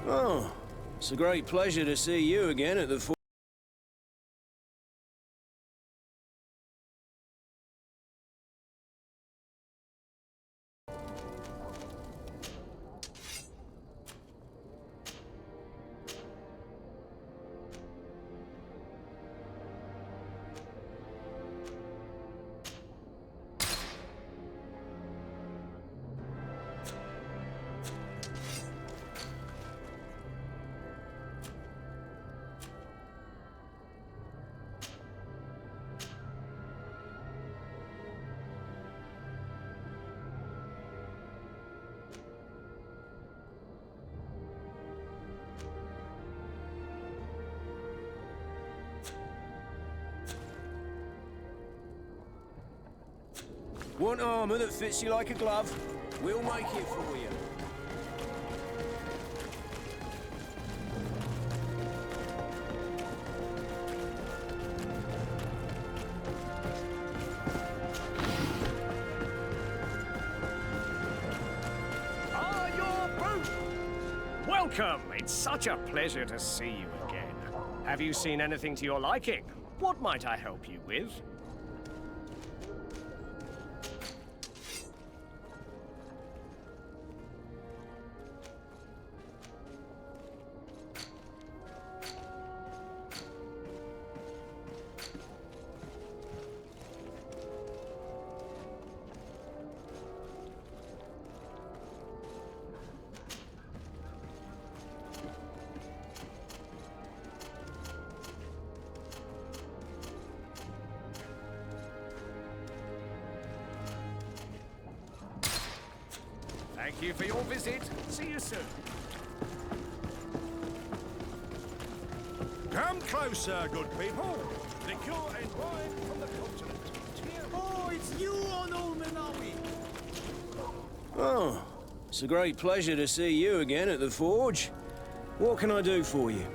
Oh, it's a great pleasure to see you again at the fort. Want armor that fits you like a glove? We'll make it for you. Ah, your boat! Welcome! It's such a pleasure to see you again. Have you seen anything to your liking? What might I help you with? Thank you for your visit. See you soon. Come closer, good people. Liqueur and wine from the continent. Oh, it's you on Olmenawi. Oh, it's a great pleasure to see you again at the forge. What can I do for you?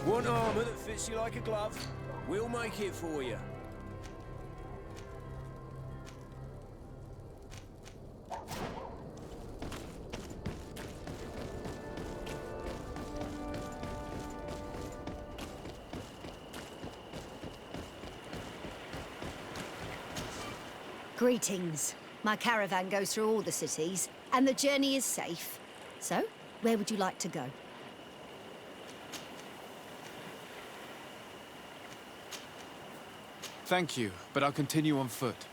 Want armor that fits you like a glove? We'll make it for you. Greetings. My caravan goes through all the cities, and the journey is safe. So, where would you like to go? Thank you, but I'll continue on foot.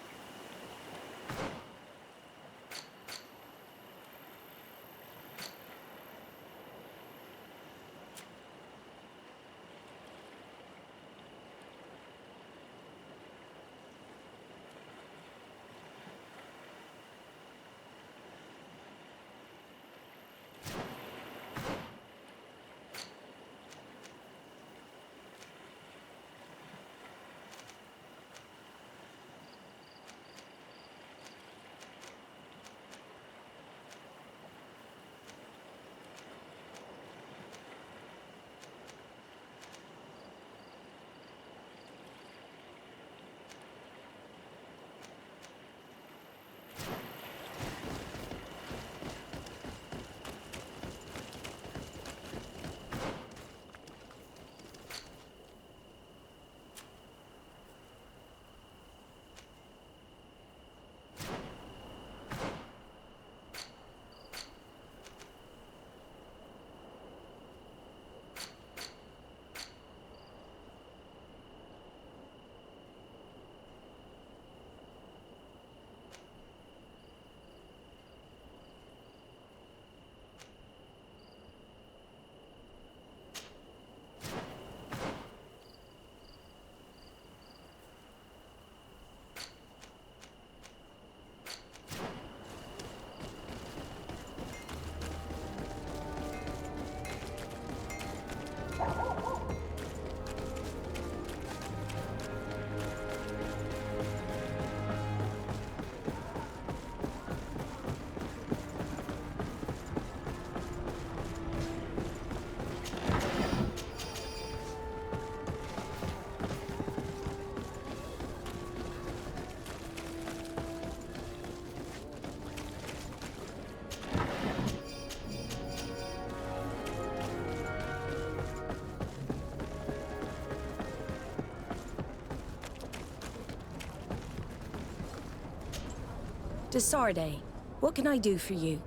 Desarde, what can I do for you?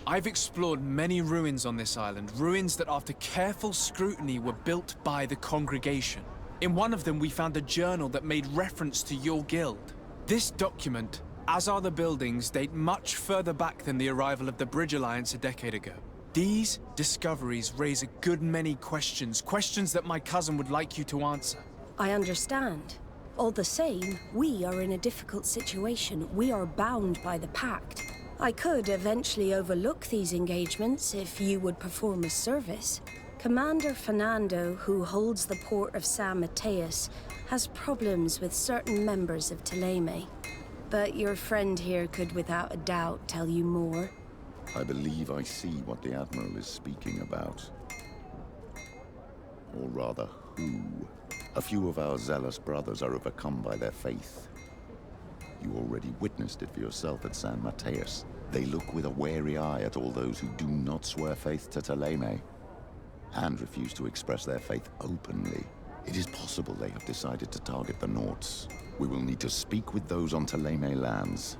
I've explored many ruins on this island, ruins that after careful scrutiny were built by the congregation. In one of them we found a journal that made reference to your guild. This document, as are the buildings, date much further back than the arrival of the Bridge Alliance a decade ago. These discoveries raise a good many questions, questions that my cousin would like you to answer. I understand. All the same, we are in a difficult situation. We are bound by the Pact. I could eventually overlook these engagements if you would perform a service. Commander Fernando, who holds the port of San Mateus, has problems with certain members of Thélème. But your friend here could without a doubt tell you more. I believe I see what the Admiral is speaking about. Or rather, who. A few of our zealous brothers are overcome by their faith. You already witnessed it for yourself at San Mateus. They look with a wary eye at all those who do not swear faith to Thélème, and refuse to express their faith openly. It is possible they have decided to target the Nauts. We will need to speak with those on Thélème lands.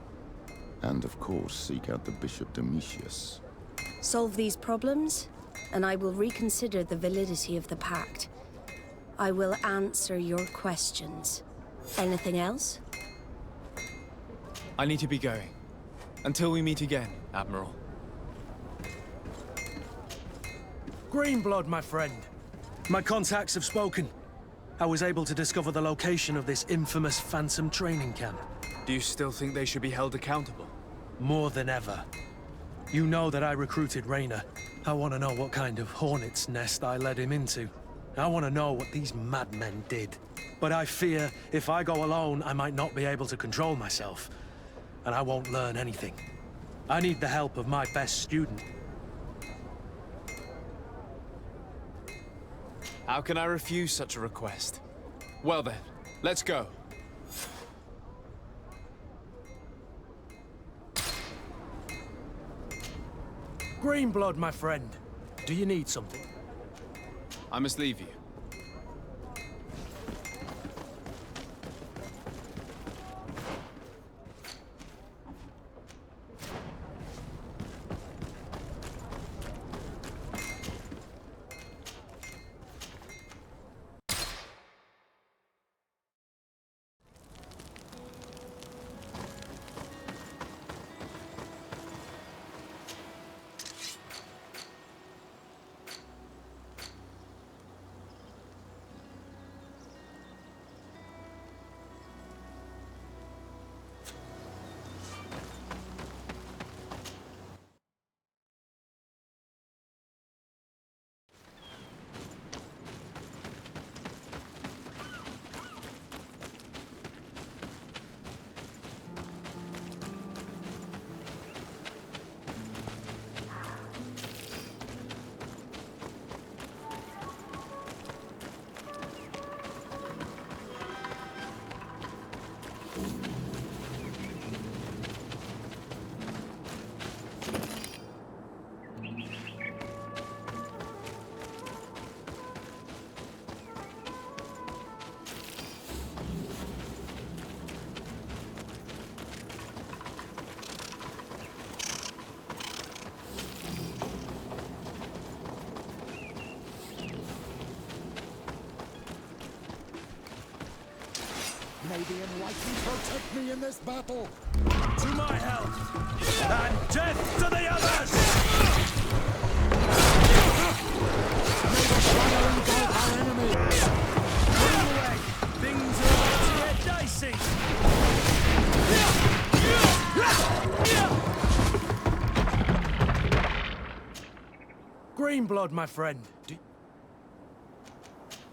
And of course, seek out the Bishop Domitius. Solve these problems, and I will reconsider the validity of the Pact. I will answer your questions. Anything else? I need to be going. Until we meet again, Admiral. Greenblood, my friend. My contacts have spoken. I was able to discover the location of this infamous Phantom training camp. Do you still think they should be held accountable? More than ever. You know that I recruited Raynor. I want to know what kind of hornet's nest I led him into. I want to know what these madmen did. But I fear if I go alone, I might not be able to control myself. And I won't learn anything. I need the help of my best student. How can I refuse such a request? Well then, let's go. Greenblood, my friend. Do you need something? I must leave you. May the Enlightened protect me in this battle. To my health, and death to the others! May the shadow engulf our enemies. Run away! Things are about to get dicey! Greenblood, my friend.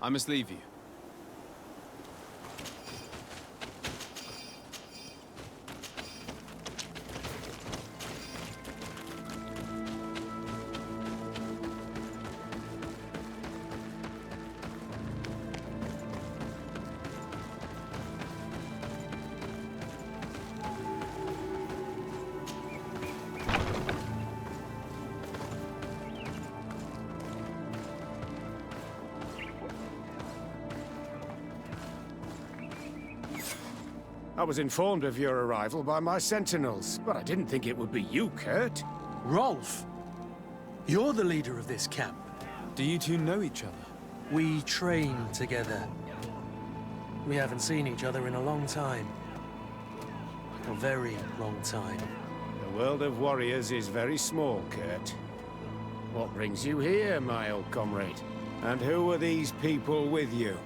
I must leave you. I was informed of your arrival by my sentinels, but I didn't think it would be you, Kurt. Rolf, you're the leader of this camp. Do you two know each other? We train together. We haven't seen each other in a long time. A very long time. The world of warriors is very small, Kurt. What brings you here, my old comrade? And who are these people with you?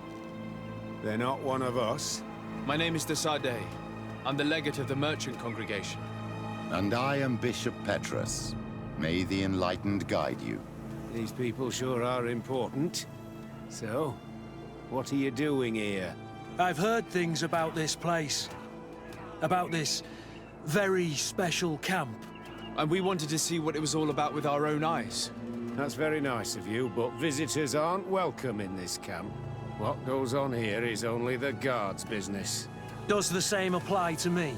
They're not one of us. My name is de Sardet. I'm the legate of the merchant congregation. And I am Bishop Petrus. May the enlightened guide you. These people sure are important. So, what are you doing here? I've heard things about this place. About this very special camp. And we wanted to see what it was all about with our own eyes. That's very nice of you, but visitors aren't welcome in this camp. What goes on here is only the guards' business. Does the same apply to me?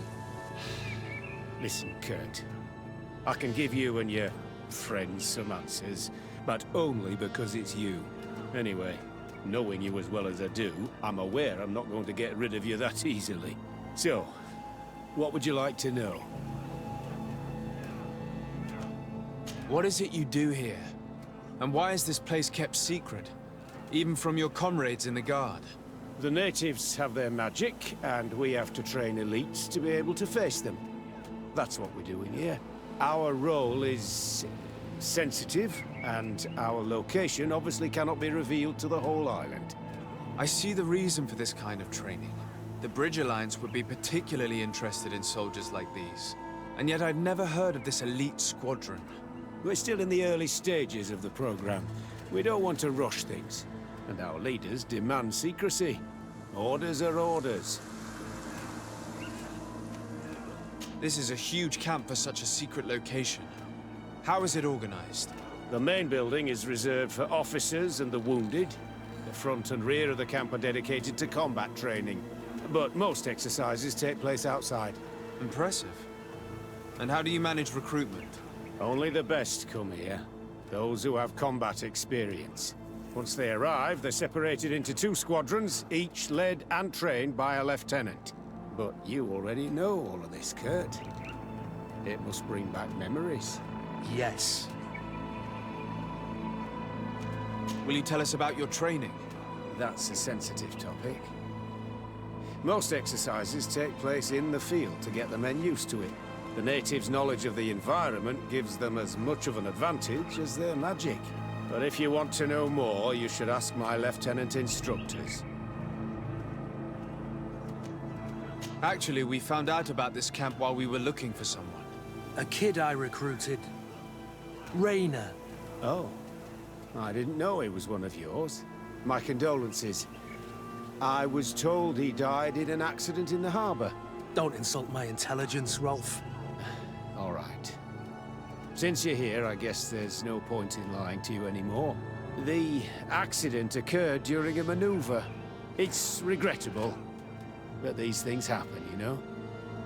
Listen, Kurt. I can give you and your friends some answers, but only because it's you. Anyway, knowing you as well as I do, I'm aware I'm not going to get rid of you that easily. So, what would you like to know? What is it you do here? And why is this place kept secret? Even from your comrades in the guard? The natives have their magic, and we have to train elites to be able to face them. That's what we're doing here. Our role is sensitive, and our location obviously cannot be revealed to the whole island. I see the reason for this kind of training. The Bridge Alliance would be particularly interested in soldiers like these. And yet I've never heard of this elite squadron. We're still in the early stages of the program. We don't want to rush things. And our leaders demand secrecy. Orders are orders. This is a huge camp for such a secret location. How is it organized? The main building is reserved for officers and the wounded. The front and rear of the camp are dedicated to combat training. But most exercises take place outside. Impressive. And how do you manage recruitment? Only the best come here. Those who have combat experience. Once they arrive, they're separated into 2 squadrons, each led and trained by a lieutenant. But you already know all of this, Kurt. It must bring back memories. Yes. Will you tell us about your training? That's a sensitive topic. Most exercises take place in the field to get the men used to it. The natives' knowledge of the environment gives them as much of an advantage as their magic. But if you want to know more, you should ask my lieutenant instructors. Actually, we found out about this camp while we were looking for someone. A kid I recruited. Rainer. Oh. I didn't know he was one of yours. My condolences. I was told he died in an accident in the harbor. Don't insult my intelligence, Rolf. All right. Since you're here, I guess there's no point in lying to you anymore. The accident occurred during a maneuver. It's regrettable, but these things happen, you know?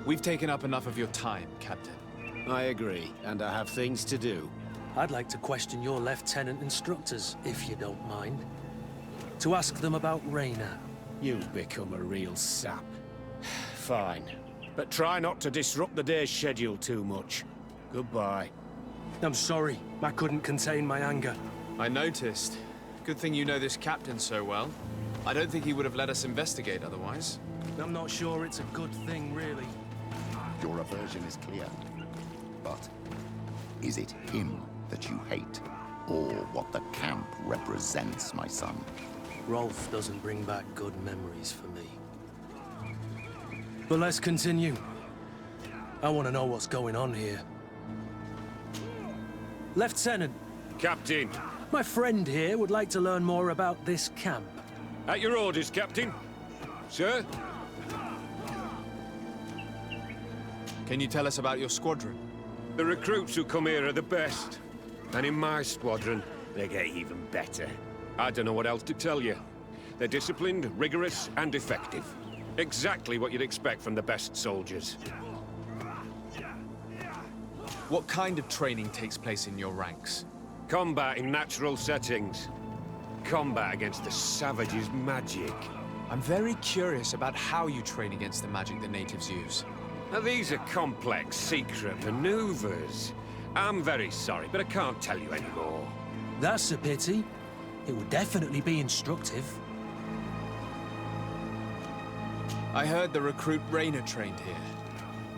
We've taken up enough of your time, Captain. I agree, and I have things to do. I'd like to question your lieutenant instructors, if you don't mind. To ask them about Rainer. You've become a real sap. Fine. But try not to disrupt the day's schedule too much. Goodbye. I'm sorry. I couldn't contain my anger. I noticed. Good thing you know this captain so well. I don't think he would have let us investigate otherwise. I'm not sure it's a good thing, really. Your aversion is clear. But is it him that you hate? Or what the camp represents, my son? Rolf doesn't bring back good memories for me. But let's continue. I want to know what's going on here. Lieutenant. Captain. My friend here would like to learn more about this camp. At your orders, Captain. Sir? Can you tell us about your squadron? The recruits who come here are the best. And in my squadron, they get even better. I don't know what else to tell you. They're disciplined, rigorous, and effective. Exactly what you'd expect from the best soldiers. What kind of training takes place in your ranks? Combat in natural settings. Combat against the savage's magic. I'm very curious about how you train against the magic the natives use. Now, these are complex, secret maneuvers. I'm very sorry, but I can't tell you anymore. That's a pity. It would definitely be instructive. I heard the recruit Rainer trained here.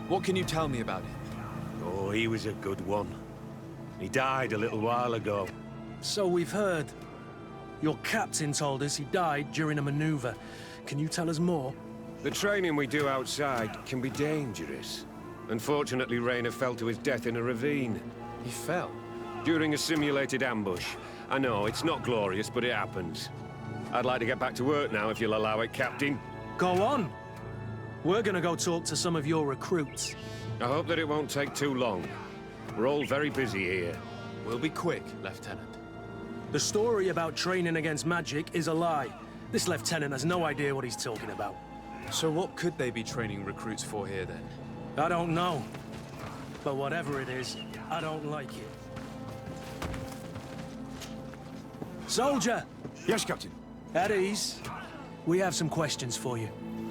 What can you tell me about him? Oh, he was a good one. He died a little while ago. So we've heard. Your captain told us he died during a maneuver. Can you tell us more? The training we do outside can be dangerous. Unfortunately, Rainer fell to his death in a ravine. He fell? During a simulated ambush. I know, it's not glorious, but it happens. I'd like to get back to work now, if you'll allow it, Captain. Go on. We're gonna go talk to some of your recruits. I hope that it won't take too long. We're all very busy here. We'll be quick, Lieutenant. The story about training against magic is a lie. This lieutenant has no idea what he's talking about. So what could they be training recruits for here, then? I don't know. But whatever it is, I don't like it. Soldier! Yes, Captain. At ease. We have some questions for you.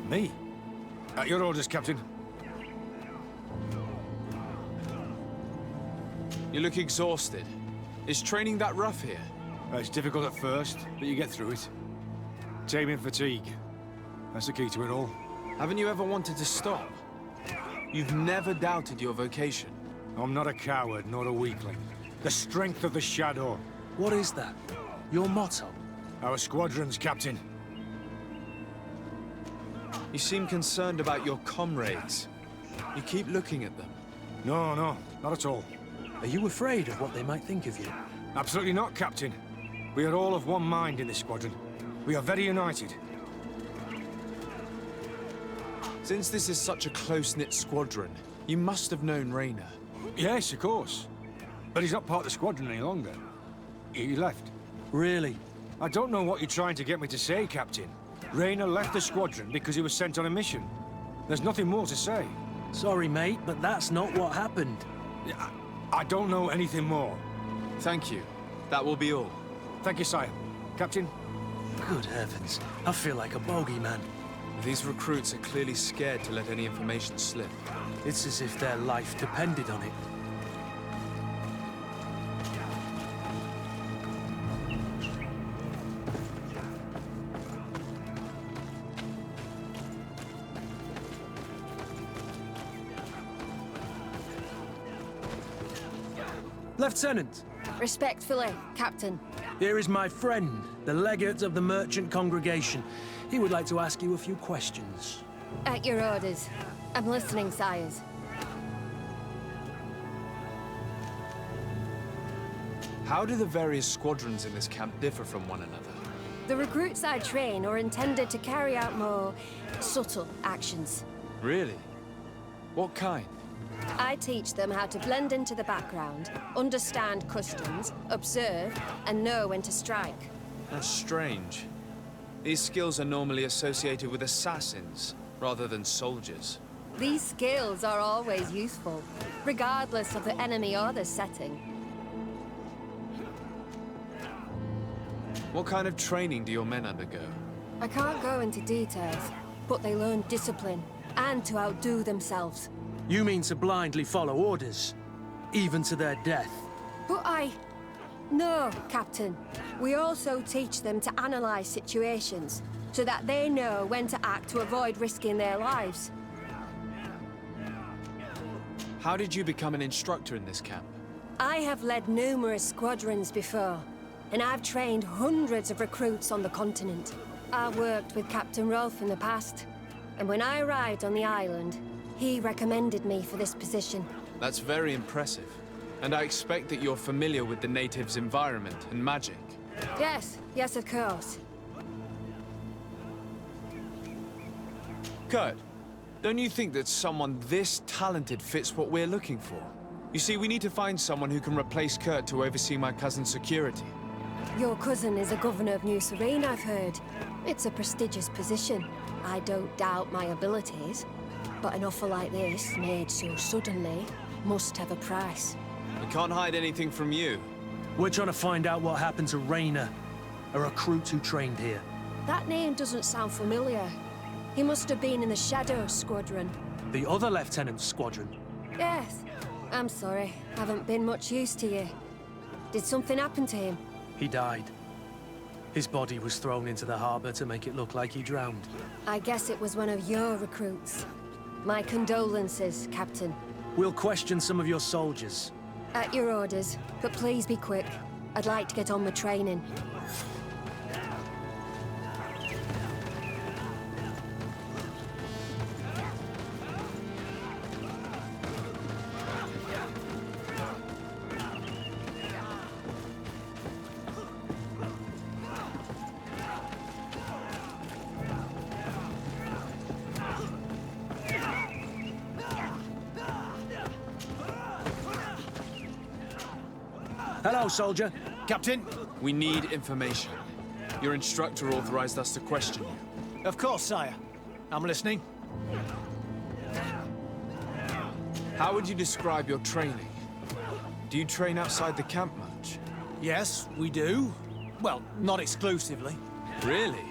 Me? At your orders, Captain. You look exhausted. Is training that rough here? It's difficult at first, but you get through it. Taming fatigue. That's the key to it all. Haven't you ever wanted to stop? You've never doubted your vocation. I'm not a coward, nor a weakling. The strength of the Shadow. What is that? Your motto? Our squadron's captain. You seem concerned about your comrades. You keep looking at them. No, not at all. Are you afraid of what they might think of you? Absolutely not, Captain. We are all of one mind in this squadron. We are very united. Since this is such a close-knit squadron, you must have known Rainer. Yes, of course. But he's not part of the squadron any longer. He left. Really? I don't know what you're trying to get me to say, Captain. Rainer left the squadron because he was sent on a mission. There's nothing more to say. Sorry, mate, but that's not what happened. I don't know anything more. Thank you. That will be all. Thank you, sire. Captain? Good heavens. I feel like a bogeyman. These recruits are clearly scared to let any information slip. It's as if their life depended on it. Lieutenant! Respectfully, Captain. Here is my friend, the legate of the merchant congregation. He would like to ask you a few questions. At your orders. I'm listening, sires. How do the various squadrons in this camp differ from one another? The recruits I train are intended to carry out more subtle actions. Really? What kind? I teach them how to blend into the background, understand customs, observe, and know when to strike. That's strange. These skills are normally associated with assassins, rather than soldiers. These skills are always useful, regardless of the enemy or the setting. What kind of training do your men undergo? I can't go into details, but they learn discipline, and to outdo themselves. You mean to blindly follow orders, even to their death? But No, Captain. We also teach them to analyze situations, so that they know when to act to avoid risking their lives. How did you become an instructor in this camp? I have led numerous squadrons before, and I've trained hundreds of recruits on the continent. I worked with Captain Rolfe in the past, and when I arrived on the island, he recommended me for this position. That's very impressive. And I expect that you're familiar with the natives' environment and magic. Yes, of course. Kurt, don't you think that someone this talented fits what we're looking for? You see, we need to find someone who can replace Kurt to oversee my cousin's security. Your cousin is a governor of New Serene, I've heard. It's a prestigious position. I don't doubt my abilities. But an offer like this, made so suddenly, must have a price. We can't hide anything from you. We're trying to find out what happened to Rainer, a recruit who trained here. That name doesn't sound familiar. He must have been in the Shadow Squadron. The other lieutenant's squadron. Yes. I'm sorry. Haven't been much use to you. Did something happen to him? He died. His body was thrown into the harbor to make it look like he drowned. I guess it was one of your recruits. My condolences, Captain. We'll question some of your soldiers. At your orders, but please be quick. I'd like to get on with training. Hello, soldier. Captain, we need information. Your instructor authorized us to question you. Of course, sire. I'm listening. How would you describe your training? Do you train outside the camp much? Yes, we do. Well, not exclusively. Really?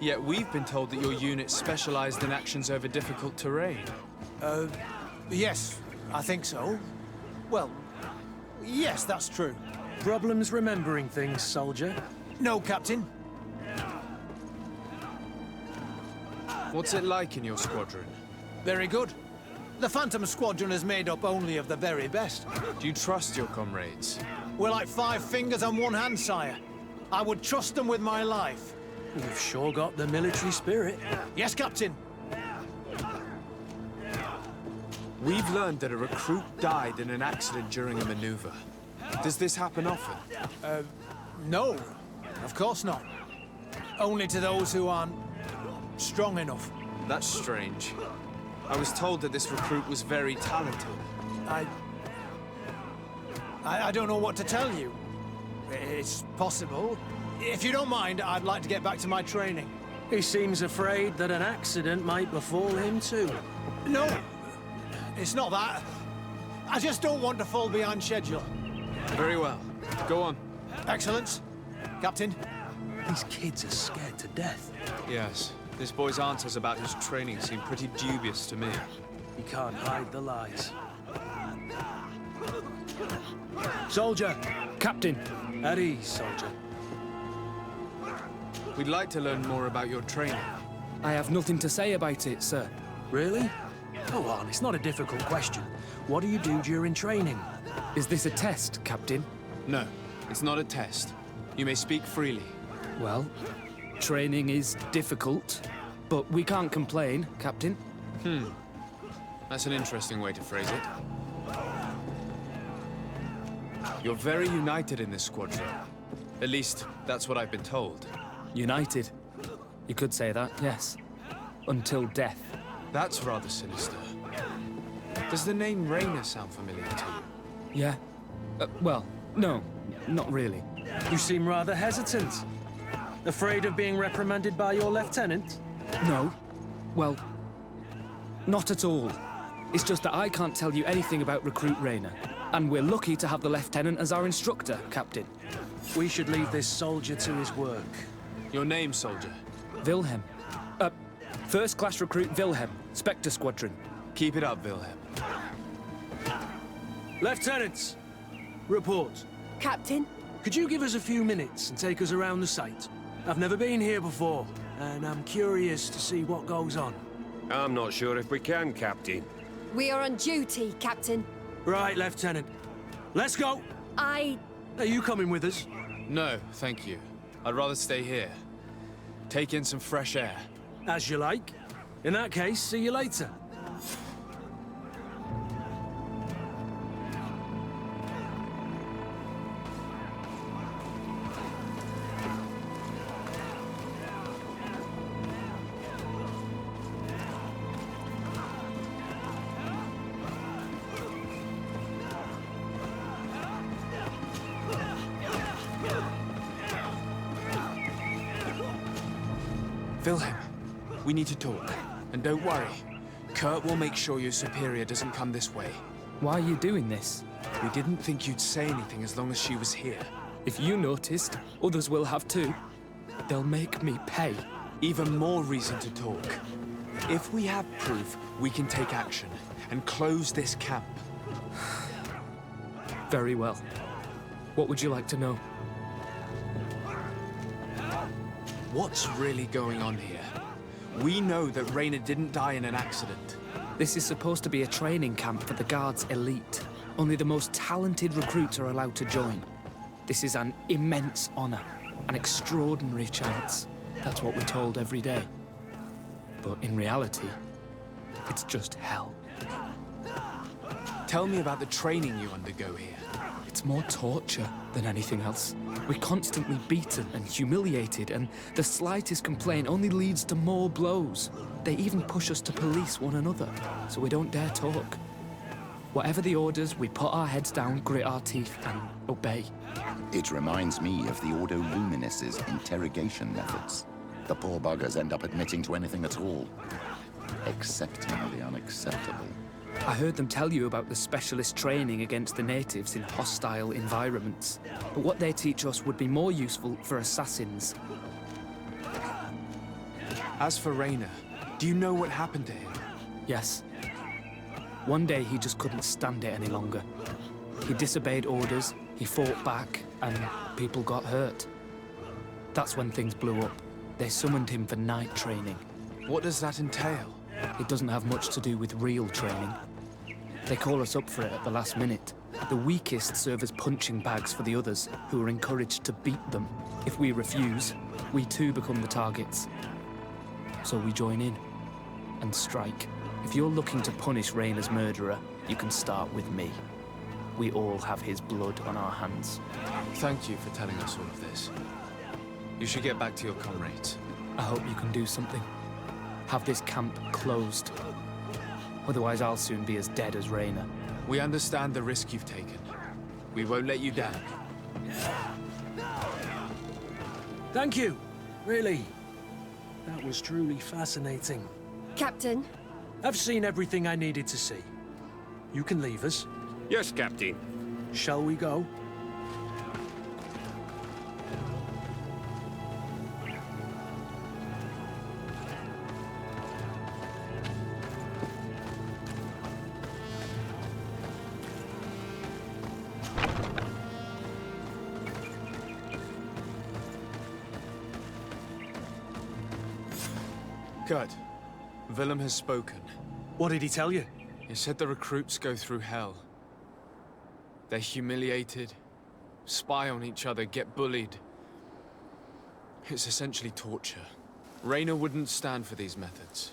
Yet we've been told that your unit specialized in actions over difficult terrain. Yes, I think so. Well, yes, that's true. Problems remembering things, soldier? No, Captain. What's it like in your squadron? Very good. The Phantom Squadron is made up only of the very best. Do you trust your comrades? We're like 5 fingers on one hand, sire. I would trust them with my life. You've sure got the military spirit. Yes, Captain. We've learned that a recruit died in an accident during a maneuver. Does this happen often? No, of course not. Only to those who aren't strong enough. That's strange. I was told that this recruit was very talented. I don't know what to tell you. It's possible. If you don't mind, I'd like to get back to my training. He seems afraid that an accident might befall him too. No, it's not that. I just don't want to fall behind schedule. Very well. Go on. Excellence. Captain. These kids are scared to death. Yes. This boy's answers about his training seem pretty dubious to me. He can't hide the lies. Soldier! Captain! At ease, soldier. We'd like to learn more about your training. I have nothing to say about it, sir. Really? Go on, it's not a difficult question. What do you do during training? Is this a test, Captain? No, it's not a test. You may speak freely. Well, training is difficult, but we can't complain, Captain. That's an interesting way to phrase it. You're very united in this squadron. At least, that's what I've been told. United. You could say that, yes. Until death. That's rather sinister. Does the name Raynor sound familiar to you? Yeah. Well, no, not really. You seem rather hesitant. Afraid of being reprimanded by your lieutenant? No. Well, not at all. It's just that I can't tell you anything about Recruit Raynor. And we're lucky to have the lieutenant as our instructor, Captain. We should leave this soldier to his work. Your name, soldier? Wilhelm. First-class recruit Wilhelm, Spectre Squadron. Keep it up, Wilhelm. Lieutenants! Report. Captain? Could you give us a few minutes and take us around the site? I've never been here before, and I'm curious to see what goes on. I'm not sure if we can, Captain. We are on duty, Captain. Right, Lieutenant. Let's go! Are you coming with us? No, thank you. I'd rather stay here. Take in some fresh air. As you like. In that case, see you later. Wilhelm, we need to talk. And don't worry. Kurt will make sure your superior doesn't come this way. Why are you doing this? We didn't think you'd say anything as long as she was here. If you noticed, others will have too. They'll make me pay. Even more reason to talk. If we have proof, we can take action and close this camp. Very well. What would you like to know? What's really going on here? We know that Raynor didn't die in an accident. This is supposed to be a training camp for the Guard's elite. Only the most talented recruits are allowed to join. This is an immense honor, an extraordinary chance. That's what we're told every day. But in reality, it's just hell. Tell me about the training you undergo here. It's more torture than anything else. We're constantly beaten and humiliated, and the slightest complaint only leads to more blows. They even push us to police one another, so we don't dare talk. Whatever the orders, we put our heads down, grit our teeth, and obey. It reminds me of the Ordo Luminis's interrogation methods. The poor buggers end up admitting to anything at all, accepting the unacceptable. I heard them tell you about the specialist training against the natives in hostile environments. But what they teach us would be more useful for assassins. As for Raynor, do you know what happened to him? Yes. One day he just couldn't stand it any longer. He disobeyed orders, he fought back, and people got hurt. That's when things blew up. They summoned him for night training. What does that entail? It doesn't have much to do with real training. They call us up for it at the last minute. The weakest serve as punching bags for the others, who are encouraged to beat them. If we refuse, we too become the targets. So we join in and strike. If you're looking to punish Raynor's murderer, you can start with me. We all have his blood on our hands. Thank you for telling us all of this. You should get back to your comrades. I hope you can do something. Have this camp closed. Otherwise, I'll soon be as dead as Raynor. We understand the risk you've taken. We won't let you down. Thank you. Really. That was truly fascinating. Captain? I've seen everything I needed to see. You can leave us. Yes, Captain. Shall we go? Good. Willem has spoken. What did he tell you? He said the recruits go through hell. They're humiliated, spy on each other, get bullied. It's essentially torture. Raynor wouldn't stand for these methods.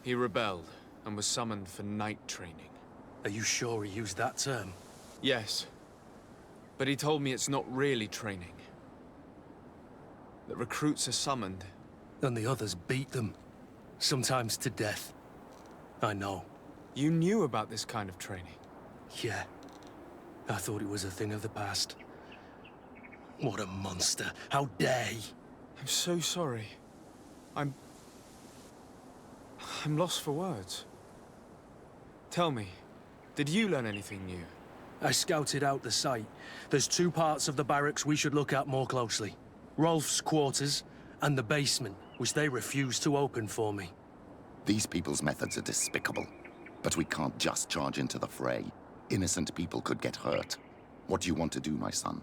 He rebelled and was summoned for night training. Are you sure he used that term? Yes. But he told me it's not really training. The recruits are summoned. And the others beat them. Sometimes to death. I know. You knew about this kind of training? Yeah. I thought it was a thing of the past. What a monster. How dare he? I'm so sorry. I'm lost for words. Tell me, did you learn anything new? I scouted out the site. There's two parts of the barracks we should look at more closely. Rolf's quarters and the basement, which they refused to open for me. These people's methods are despicable. But we can't just charge into the fray. Innocent people could get hurt. What do you want to do, my son?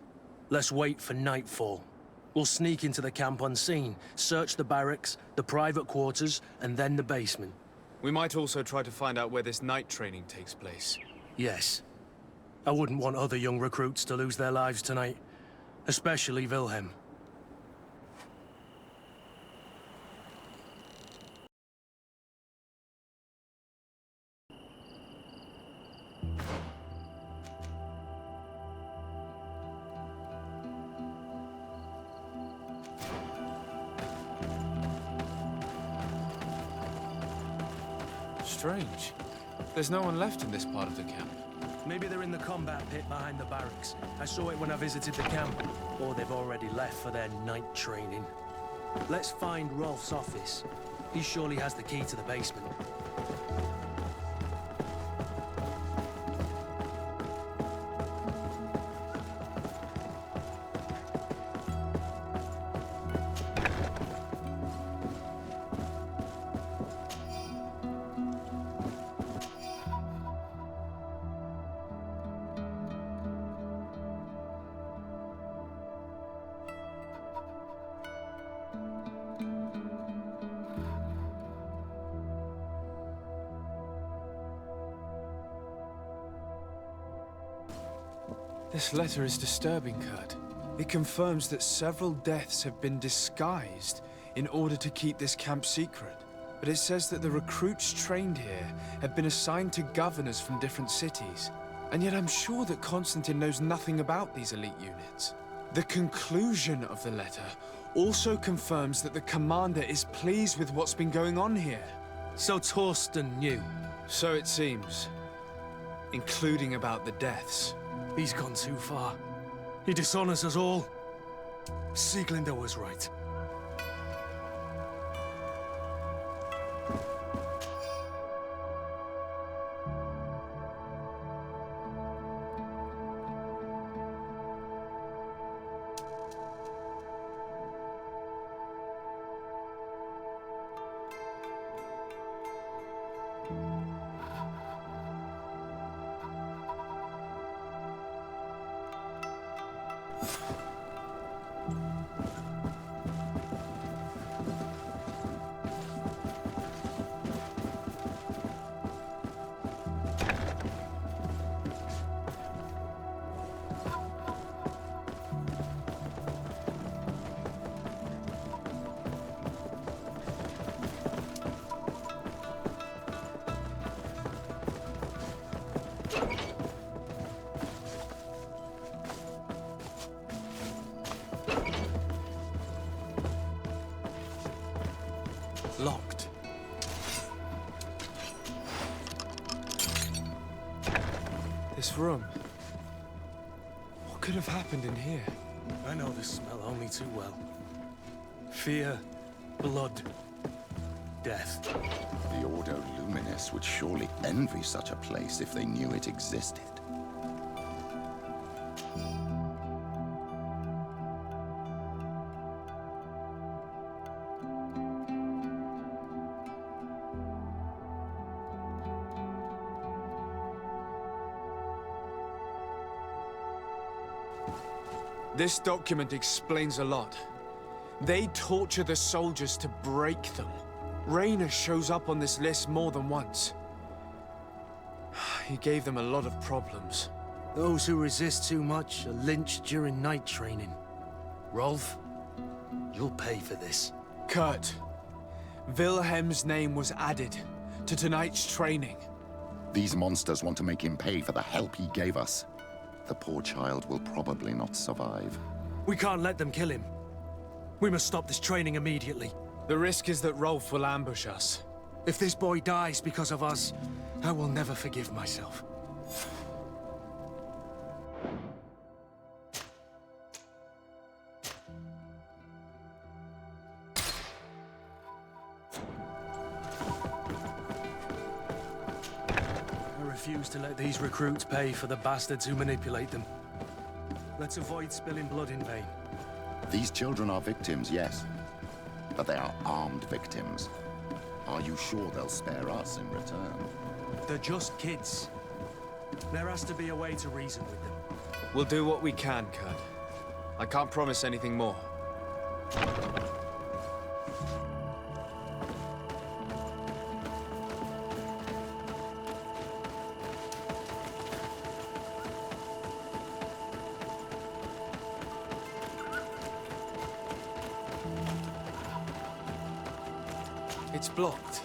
Let's wait for nightfall. We'll sneak into the camp unseen, search the barracks, the private quarters, and then the basement. We might also try to find out where this night training takes place. Yes. I wouldn't want other young recruits to lose their lives tonight. Especially Wilhelm. Strange. There's no one left in this part of the camp. Maybe they're in the combat pit behind the barracks. I saw it when I visited the camp. Or they've already left for their night training. Let's find Rolf's office. He surely has the key to the basement. This letter is disturbing, Kurt. It confirms that several deaths have been disguised in order to keep this camp secret. But it says that the recruits trained here have been assigned to governors from different cities. And yet I'm sure that Constantine knows nothing about these elite units. The conclusion of the letter also confirms that the commander is pleased with what's been going on here. So Torsten knew? So it seems. Including about the deaths. He's gone too far. He dishonors us all. Sieglinde was right. Locked. This room. What could have happened in here? I know this smell only too well. Fear, blood, death. The Ordo Luminis would surely envy such a place if they knew it existed. This document explains a lot. They torture the soldiers to break them. Raynor shows up on this list more than once. He gave them a lot of problems. Those who resist too much are lynched during night training. Rolf, you'll pay for this. Kurt, Wilhelm's name was added to tonight's training. These monsters want to make him pay for the help he gave us. The poor child will probably not survive. We can't let them kill him. We must stop this training immediately. The risk is that Rolf will ambush us. If this boy dies because of us, I will never forgive myself. I refuse to let these recruits pay for the bastards who manipulate them. Let's avoid spilling blood in vain. These children are victims, yes. But they are armed victims. Are you sure they'll spare us in return? They're just kids. There has to be a way to reason with them. We'll do what we can, Kurt. I can't promise anything more. It's blocked.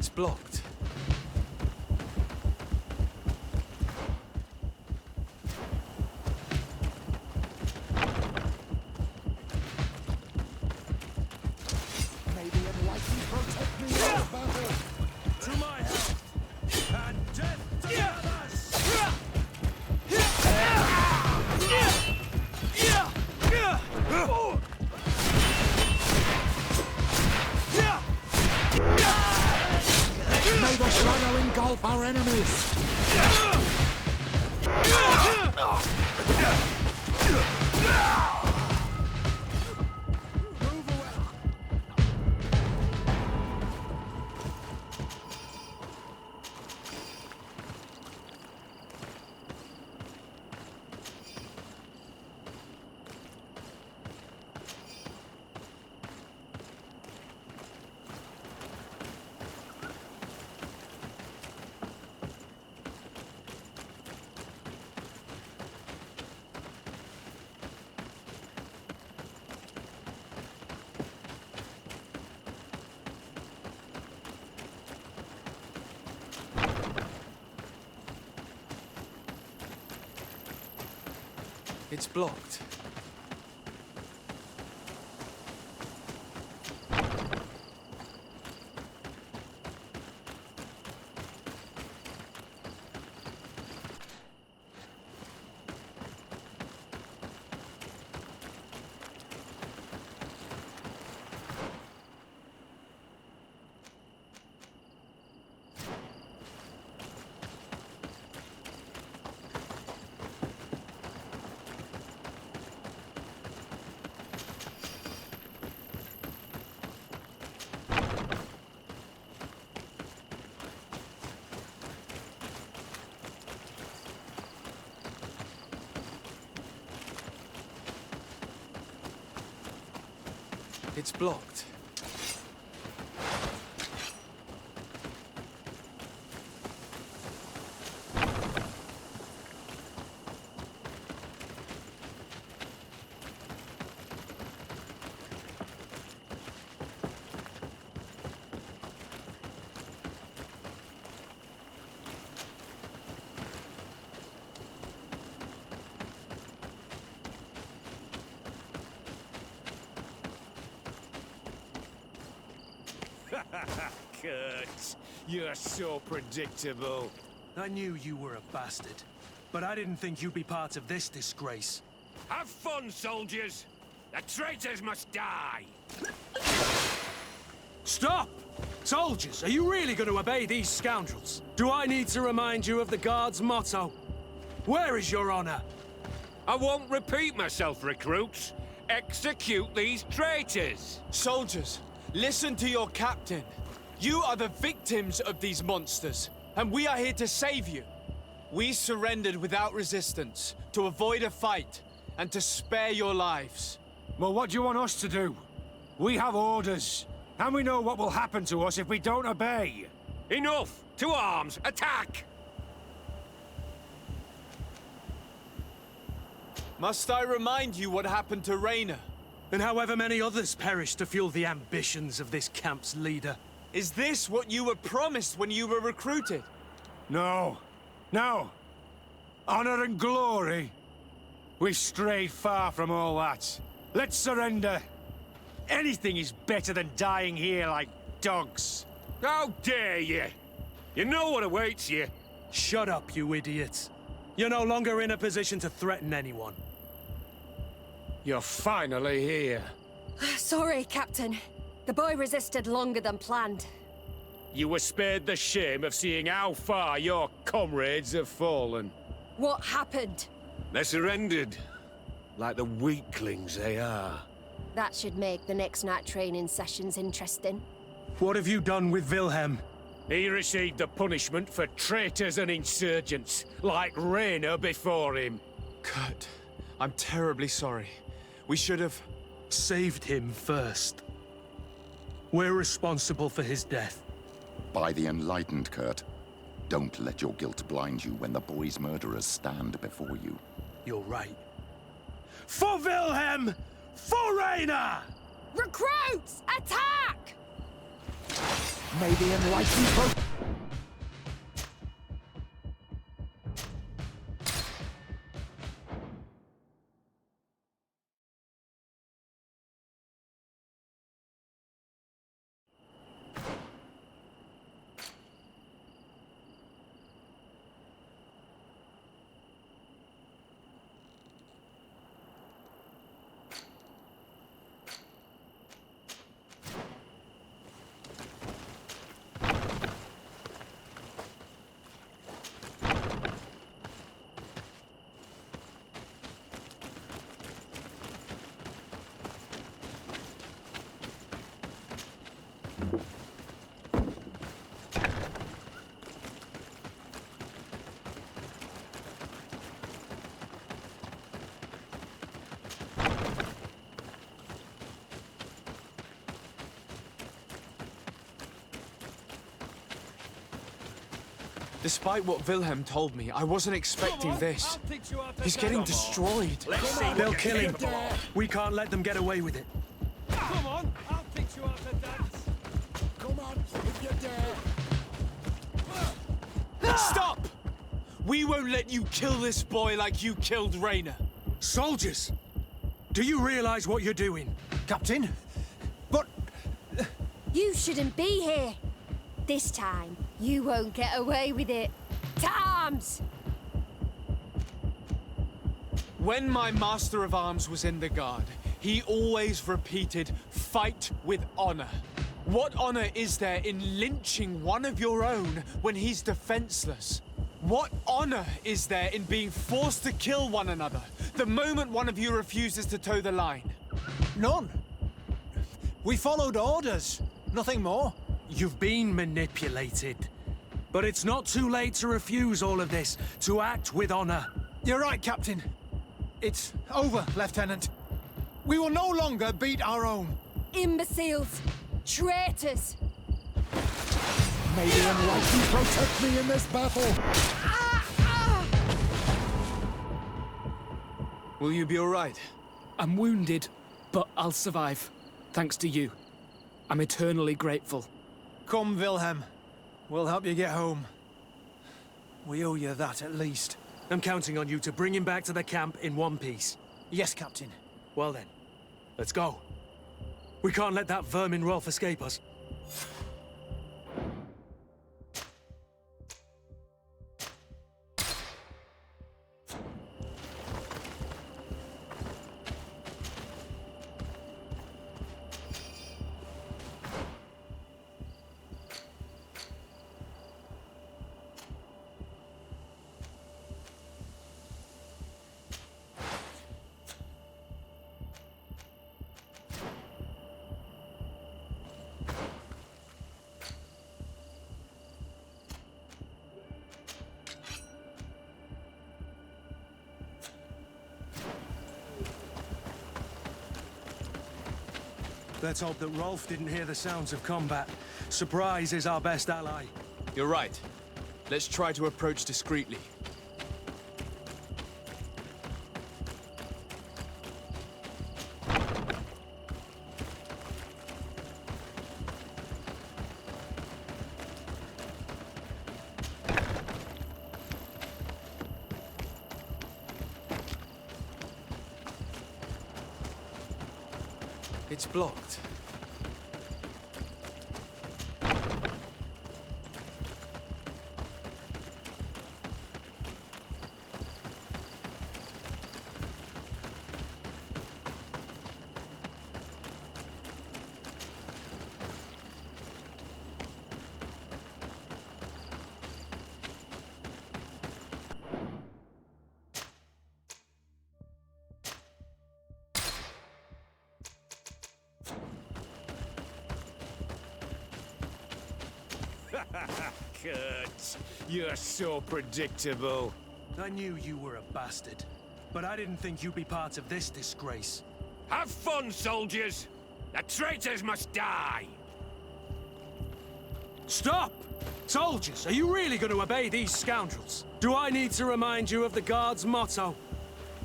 It's blocked. Maybe enlighten protect me in this battle. To my help! And death to the others! May the shadow engulf our enemies. It's blocked. It's blocked. Kurt, you're so predictable. I knew you were a bastard, but I didn't think you'd be part of this disgrace. Have fun, soldiers! The traitors must die! Stop! Soldiers, are you really going to obey these scoundrels? Do I need to remind you of the Guard's motto? Where is your honor? I won't repeat myself, recruits. Execute these traitors! Soldiers, listen to your captain. You are the victims of these monsters, and we are here to save you. We surrendered without resistance, to avoid a fight, and to spare your lives. Well, what do you want us to do? We have orders, and we know what will happen to us if we don't obey. Enough! To arms! Attack! Must I remind you what happened to Raynor? And however many others perished to fuel the ambitions of this camp's leader. Is this what you were promised when you were recruited? No. No. Honor and glory. We've strayed far from all that. Let's surrender. Anything is better than dying here like dogs. How dare you! You know what awaits you. Shut up, you idiots. You're no longer in a position to threaten anyone. You're finally here. Sorry, Captain. The boy resisted longer than planned. You were spared the shame of seeing how far your comrades have fallen. What happened? They surrendered. Like the weaklings they are. That should make the next night training sessions interesting. What have you done with Wilhelm? He received the punishment for traitors and insurgents, like Raynor before him. Kurt, I'm terribly sorry. We should have... saved him first. We're responsible for his death. By the enlightened, Kurt. Don't let your guilt blind you when the boy's murderers stand before you. You're right. For Wilhelm! For Raynor! Recruits! Attack! May the enlightened Despite what Wilhelm told me, I wasn't expecting this. He's getting destroyed. They'll kill him. We can't let them get away with it. Come on, I'll teach you how to dance. Come on, if you dare. Stop! We won't let you kill this boy like you killed Rainer. Soldiers! Do you realize what you're doing? Captain? But... You shouldn't be here. This time, you won't get away with it. To arms! When my Master of Arms was in the Guard, he always repeated, fight with honor. What honor is there in lynching one of your own when he's defenseless? What honor is there in being forced to kill one another the moment one of you refuses to toe the line? None. We followed orders. Nothing more. You've been manipulated. But it's not too late to refuse all of this, to act with honor. You're right, Captain. It's over, Lieutenant. We will no longer beat our own. Imbeciles! Traitors! May the enlightened protect me in this battle. Will you be all right? I'm wounded, but I'll survive. Thanks to you. I'm eternally grateful. Come, Wilhelm. We'll help you get home. We owe you that, at least. I'm counting on you to bring him back to the camp in one piece. Yes, Captain. Well then, let's go. We can't let that vermin Rolf escape us. Let's hope that Rolf didn't hear the sounds of combat. Surprise is our best ally. You're right. Let's try to approach discreetly. It's blocked. Kurt, you're so predictable. I knew you were a bastard, but I didn't think you'd be part of this disgrace. Have fun, soldiers! The traitors must die! Stop! Soldiers, are you really going to obey these scoundrels? Do I need to remind you of the Guard's motto?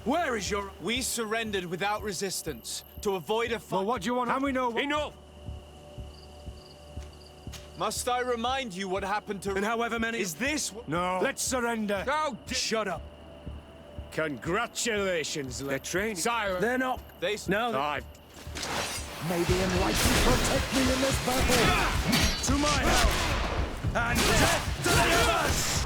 Where is your... We surrendered without resistance to avoid a fight. Well, what do you want? And we know... Enough! Must I remind you what happened to... And however many... Is this... No. Let's surrender. Oh, Shut up. Congratulations, they're training. Silence. They're not... They... No. May the Enlightened protect me in this battle! To my help! And death deliver us!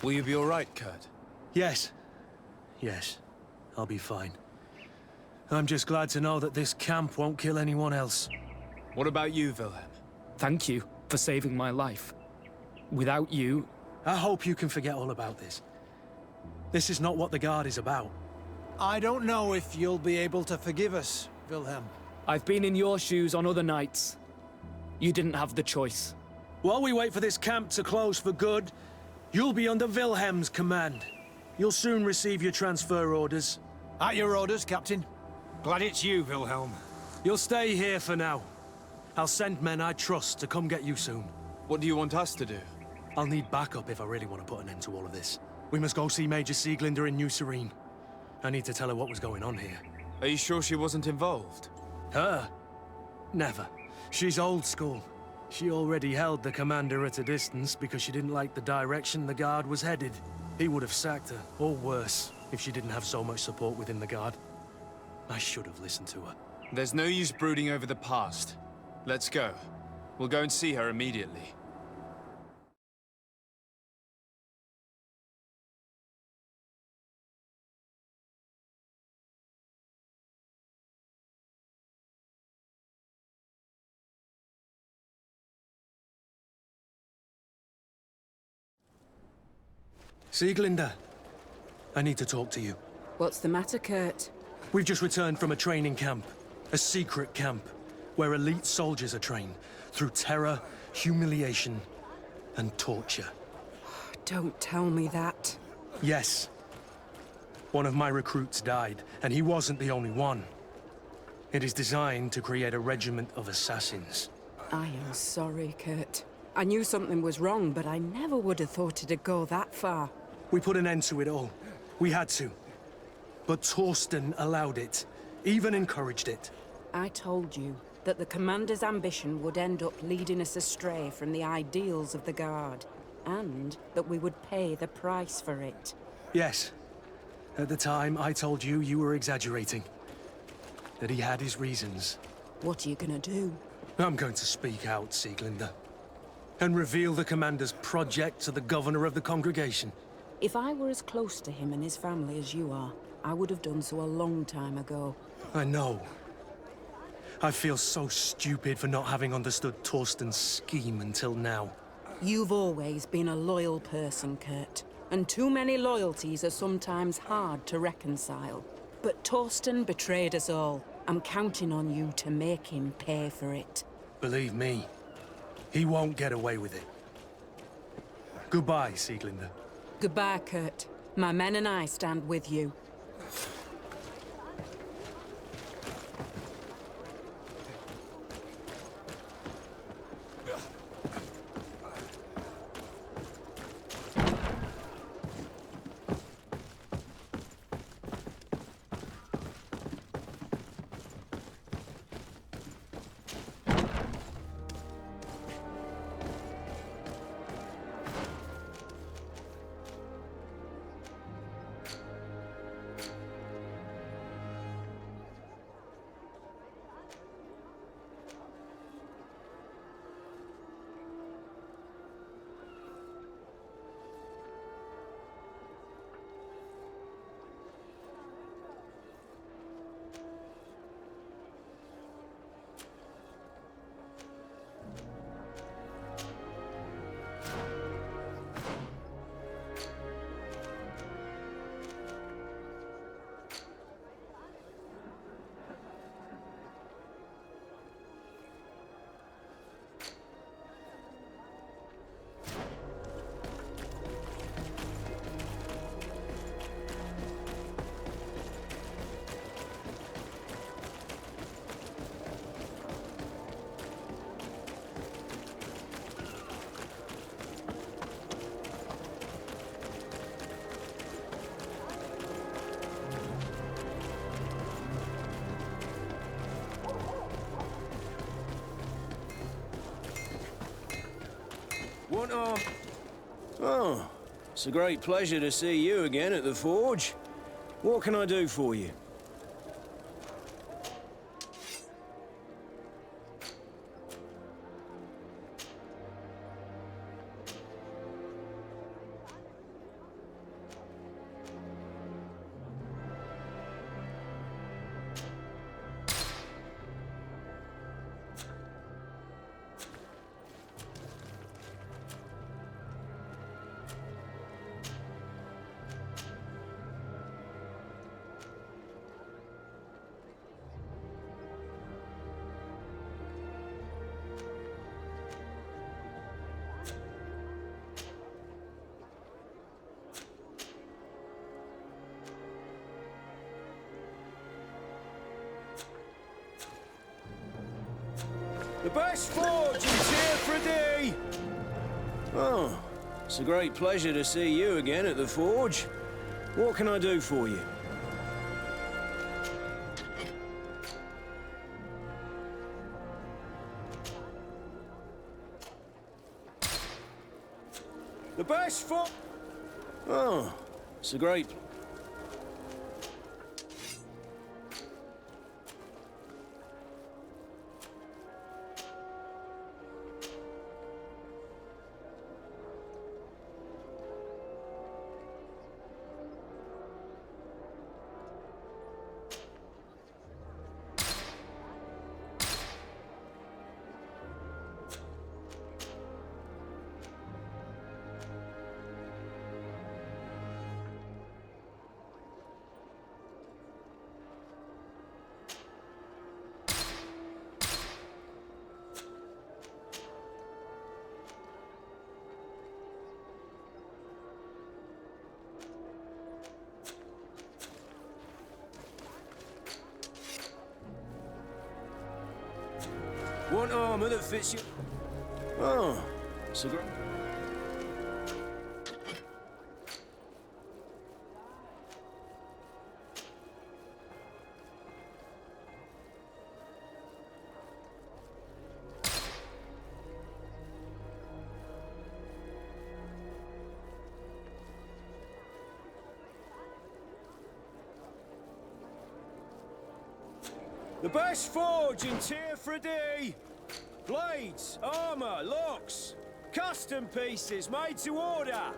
Will you be all right, Kurt? Yes. Yes. I'll be fine. I'm just glad to know that this camp won't kill anyone else. What about you, Wilhelm? Thank you for saving my life. Without you... I hope you can forget all about this. This is not what the Guard is about. I don't know if you'll be able to forgive us, Wilhelm. I've been in your shoes on other nights. You didn't have the choice. While we wait for this camp to close for good, you'll be under Wilhelm's command. You'll soon receive your transfer orders. At your orders, Captain. Glad it's you, Wilhelm. You'll stay here for now. I'll send men I trust to come get you soon. What do you want us to do? I'll need backup if I really want to put an end to all of this. We must go see Major Sieglinder in New Serene. I need to tell her what was going on here. Are you sure she wasn't involved? Her? Never. She's old school. She already held the commander at a distance because she didn't like the direction the Guard was headed. He would have sacked her, or worse, if she didn't have so much support within the Guard. I should have listened to her. There's no use brooding over the past. Let's go. We'll go and see her immediately. Sieglinder, I need to talk to you. What's the matter, Kurt? We've just returned from a training camp. A secret camp, where elite soldiers are trained through terror, humiliation, and torture. Don't tell me that. Yes. One of my recruits died, and he wasn't the only one. It is designed to create a regiment of assassins. I am sorry, Kurt. I knew something was wrong, but I never would have thought it'd go that far. We put an end to it all. We had to. But Torsten allowed it, even encouraged it. I told you that the Commander's ambition would end up leading us astray from the ideals of the Guard, and that we would pay the price for it. Yes. At the time, I told you you were exaggerating. That he had his reasons. What are you gonna do? I'm going to speak out, Sieglinder. And reveal the Commander's project to the Governor of the Congregation. If I were as close to him and his family as you are, I would have done so a long time ago. I know. I feel so stupid for not having understood Torsten's scheme until now. You've always been a loyal person, Kurt. And too many loyalties are sometimes hard to reconcile. But Torsten betrayed us all. I'm counting on you to make him pay for it. Believe me, he won't get away with it. Goodbye, Sieglinder. Goodbye, Kurt. My men and I stand with you. What are... Oh, it's a great pleasure to see you again at the Forge. What can I do for you? The best forge is here for thee! Oh, it's a great pleasure to see you again at the Forge. What can I do for you? The best forge... Oh, it's a great... Want armor that fits you? Oh, it's a great... The best forge in Tier 3D! Blades, armor, locks, custom pieces made to order!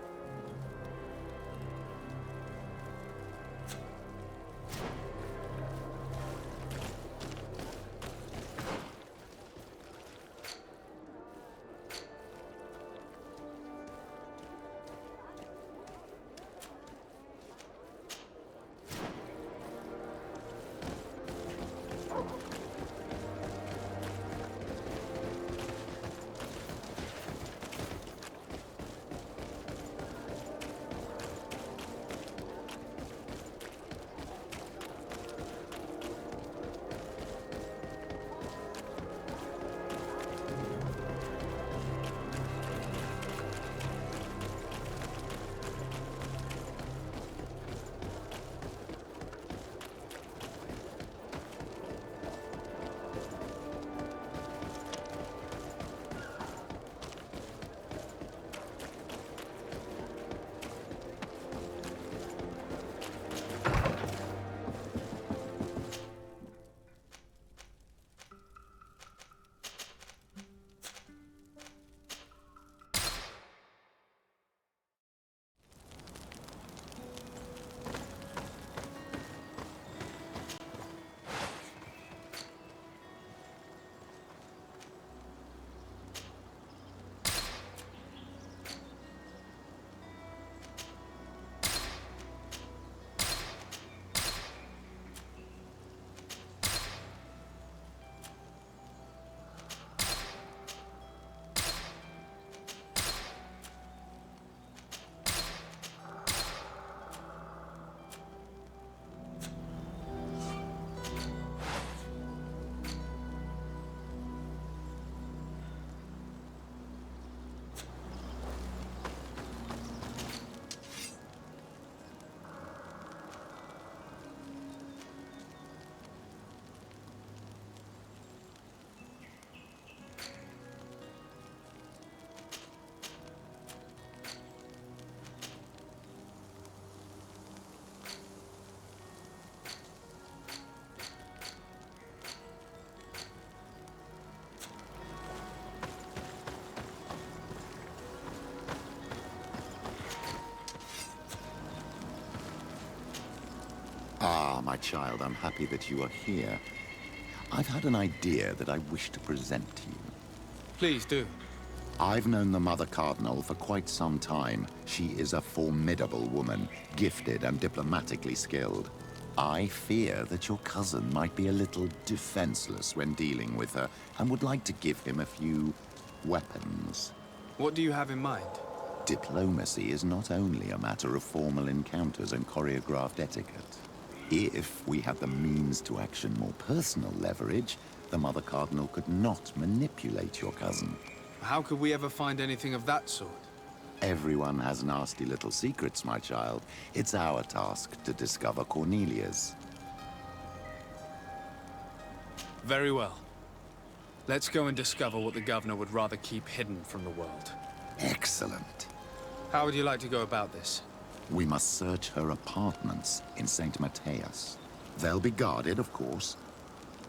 Ah, my child, I'm happy that you are here. I've had an idea that I wish to present to you. Please do. I've known the Mother Cardinal for quite some time. She is a formidable woman, gifted and diplomatically skilled. I fear that your cousin might be a little defenseless when dealing with her, and would like to give him a few weapons. What do you have in mind? Diplomacy is not only a matter of formal encounters and choreographed etiquette. If we had the means to action more personal leverage, the Mother Cardinal could not manipulate your cousin. How could we ever find anything of that sort? Everyone has nasty little secrets, my child. It's our task to discover Cornelia's. Very well. Let's go and discover what the governor would rather keep hidden from the world. Excellent. How would you like to go about this? We must search her apartments in St. Matthias. They'll be guarded, of course.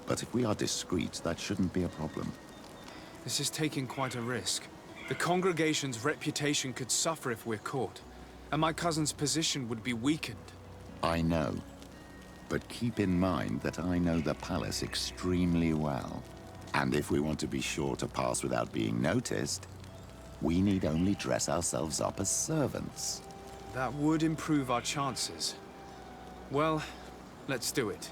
But if we are discreet, that shouldn't be a problem. This is taking quite a risk. The congregation's reputation could suffer if we're caught, and my cousin's position would be weakened. I know. But keep in mind that I know the palace extremely well. And if we want to be sure to pass without being noticed, we need only dress ourselves up as servants. That would improve our chances. Well, let's do it.